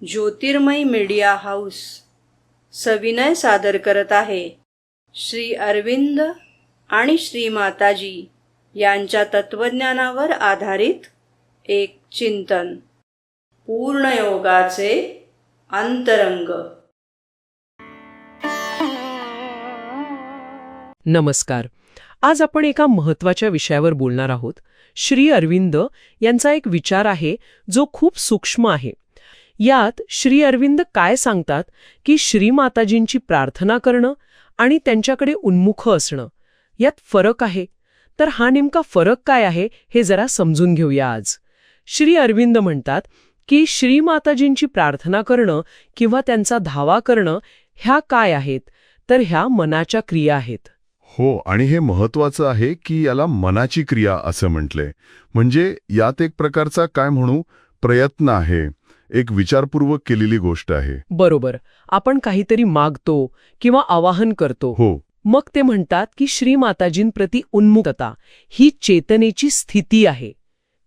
ज्योतिर्मय media house सविनय सादर करत आहे श्री अरविंद आणि श्री माताजी यांच्या तत्वज्ञानावर आधारित एक चिंतन. पूर्णयोगाचे अंतरंग. नमस्कार. आज आपण एका महत्त्वाच्या विषयावर बोलणार आहोत. श्री अरविंद यांचा एक विचार आहे जो खूप सूक्ष्म आहे. यात श्री अरविंद काय सांगतात की श्री माताजींची प्रार्थना करणं आणि त्यांच्याकडे उन्मुख असणं यात फरक आहे. तर हा नेमका फरक काय आहे हे जरा समजून घेऊया आज. श्री अरविंद म्हणतात की श्री माताजींची प्रार्थना करणं किंवा त्यांचा धावा करणं ह्या काय आहेत, तर ह्या मनाच्या क्रिया आहेत. हो, आणि हे महत्वाचं आहे की याला मनाची क्रिया असं म्हटलंय. म्हणजे यात एक प्रकारचा काय म्हणू प्रयत्न आहे, एक विचारपूर्वक केलेली गोष्ट आहे. बरोबर. आपण काहीतरी मागतो किंवा आवाहन करतो. हो. मग ते म्हणतात की श्री माताजींप्रती उन्मुखता ही चेतनेची स्थिती आहे,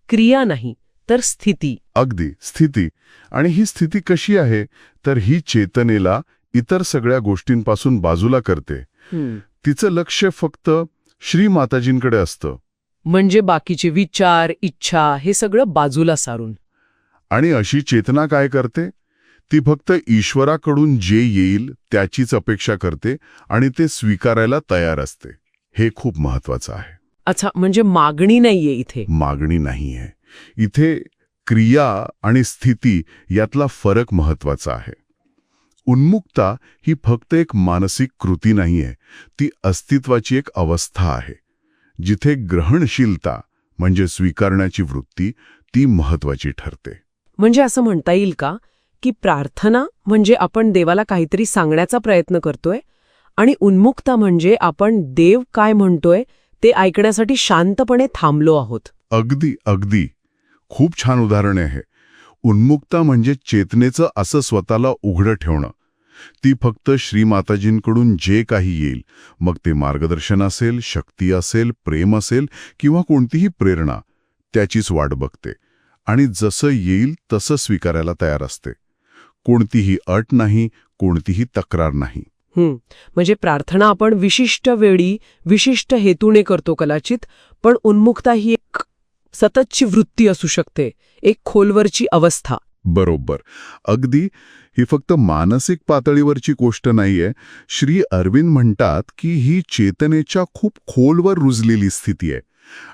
क्रिया नाही तर स्थिती. अगदी स्थिती. आणि ही स्थिती कशी आहे, तर ही चेतनेला इतर सगळ्या गोष्टींपासून बाजूला करते. तिचं लक्ष फक्त श्री माताजींकडे असतं. म्हणजे बाकीचे विचार, इच्छा हे सगळं बाजूला सारून. आणि अशी चेतना काय करते, ती फक्त ईश्वराकडून जे येईल त्याचीच अपेक्षा करते आणि ते स्वीकारायला तयार असते. हे खूप महत्वाचं आहे. अच्छा, म्हणजे मागणी नाहीये इथे. मागणी नाहीये इथे. क्रिया आणि स्थिती यातला फरक महत्वाचा आहे. उन्मुक्ता ही फक्त एक मानसिक कृती नाहीये, ती अस्तित्वाची एक अवस्था आहे, जिथे ग्रहणशीलता म्हणजे स्वीकारण्याची वृत्ती ती महत्वाची ठरते. म्हणजे असं म्हणता येईल का की प्रार्थना म्हणजे आपण देवाला काहीतरी सांगण्याचा प्रयत्न करतोय आणि उन्मुक्ता म्हणजे आपण देव काय म्हणतोय ते ऐकण्यासाठी शांतपणे थांबलो आहोत. अगदी अगदी. खूप छान उदाहरण आहे. उन्मुक्ता म्हणजे चेतनेचं असं स्वतःला उघडं ठेवणं. ती फक्त श्री माताजींकडून जे काही येईल, मग ते मार्गदर्शन असेल, शक्ती असेल, प्रेम असेल किंवा कोणतीही प्रेरणा, त्याचीच वाट बघते आणि जसं येईल तसं स्वीकारायला तयार असते. कोणतीही अट नाही, कोणतीही तक्रार नाही. म्हणजे प्रार्थना आपण विशिष्ट वेळी विशिष्ट हेतूने करतो कदाचित, पण उन्मुक्ता ही एक सततची वृत्ती असू शकते, एक खोलवरची अवस्था. बरोबर. अगदी. ही फक्त मानसिक पातळीवरची गोष्ट नाहीये. श्री अरविंद म्हणतात की ही चेतनेच्या खूप खोलवर रुजलेली स्थिती आहे.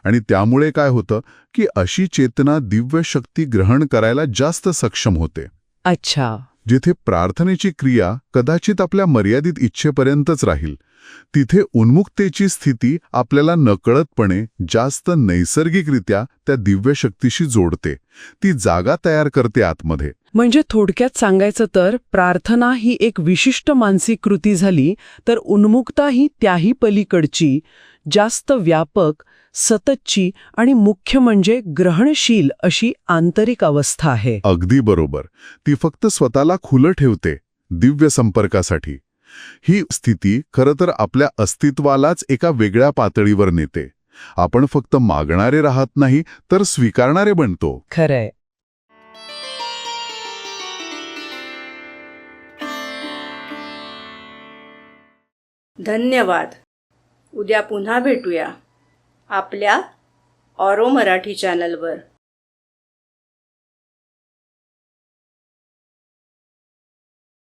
आणि त्यामुळे काय होतं की अशी चेतना दिव्य शक्ती ग्रहण करायला जास्त सक्षम होते. अच्छा. जिथे प्रार्थनेची क्रिया कदाचित आपल्या मर्यादित इच्छेपर्यंतच राहील, तिथे उन्मुक्तेची स्थिती आपल्याला नकळतपणे जास्त नैसर्गिकरित्या त्या दिव्य शक्तीशी जोडते. ती जागा तयार करते आतमध्ये. म्हणजे थोडक्यात सांगायचं तर प्रार्थना ही एक विशिष्ट मानसिक कृती झाली, तर उन्मुक्ता ही त्याही पलीकडची जास्त व्यापक, सततची आणि मुख्य म्हणजे ग्रहणशील अशी आंतरिक अवस्था आहे. अगदी बरोबर. ती फक्त स्वतःला खुलं ठेवते दिव्य संपर्कासाठी. ही स्थिती खरं तर आपल्या अस्तित्वालाच एका वेगळ्या पातळीवर नेते. आपण फक्त मागणारे राहत नाही, तर स्वीकारणारे बनतो. खरंय. धन्यवाद. उद्या पुन्हा भेटूया आपल्या ऑरो मराठी चॅनलवर.